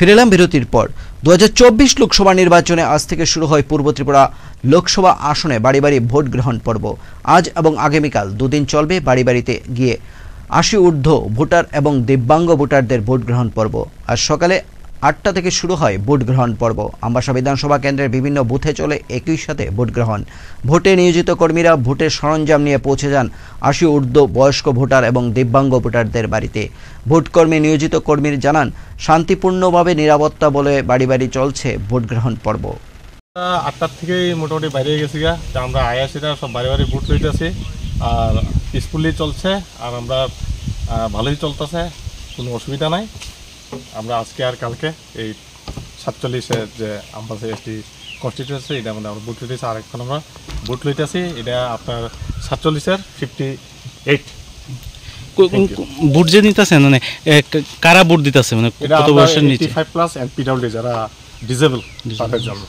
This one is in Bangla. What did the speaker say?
ফিরে এলাম বিরতির পর। 2024 লোকসভা নির্বাচনে আজ থেকে শুরু হয় পূর্ব ত্রিপুরা লোকসভা আসনে বাড়ি বাড়ি ভোট গ্রহণ পর্ব। আজ এবং আগামীকাল দুদিন চলবে বাড়ি বাড়িতে গিয়ে 80 ঊর্ধ্ব ভোটার এবং দিব্যাঙ্গ ভোটারদের ভোট গ্রহণ পর্ব। আজ সকালে 8টা থেকে শুরু হয় ভোট গ্রহণ পর্ব। আমবাসা বিধানসভা কেন্দ্রের বিভিন্ন বুথে চলে একই সাথে ভোট গ্রহণ। ভোটে নিয়োজিত কর্মীরা ভোটের সরঞ্জাম নিয়ে পৌঁছে যান 80 ঊর্ধ্ব বয়স্ক ভোটার এবং দিব্যাঙ্গ ভোটারদের বাড়িতে। ভোটকর্মী নিয়োজিত কর্মীরা জানান, শান্তিপূর্ণভাবে নিরাপত্তা বলে বাড়ি বাড়ি চলছে ভোট গ্রহণ পর্ব। 8টার থেকেই মোটামুটি বাইরে গেছি গা, আমরা আয়াসিরা সব বাড়ি বাড়ি ভোট লইতেছি আর পিসফুলি চলছে আর আমরা ভালোই চলতেছে, কোনো অসুবিধা নাই। আমরা আজকে আর কালকে এই 47-এর যে আমবাসা এসটি কনস্টিটিউয়েন্সি এটা আমরা ভোট লইতেছি, আর এখন আমরা ভোট লইতেছি এটা আপনার 47-এর 58। ভোট যে নিতেছে মানে কারা ভোট দিতেছে মানে কত বয়সের নিচে? 85+ এন্ড পিডব্লিউডি যারা ডিসেবল তাদের জন্য।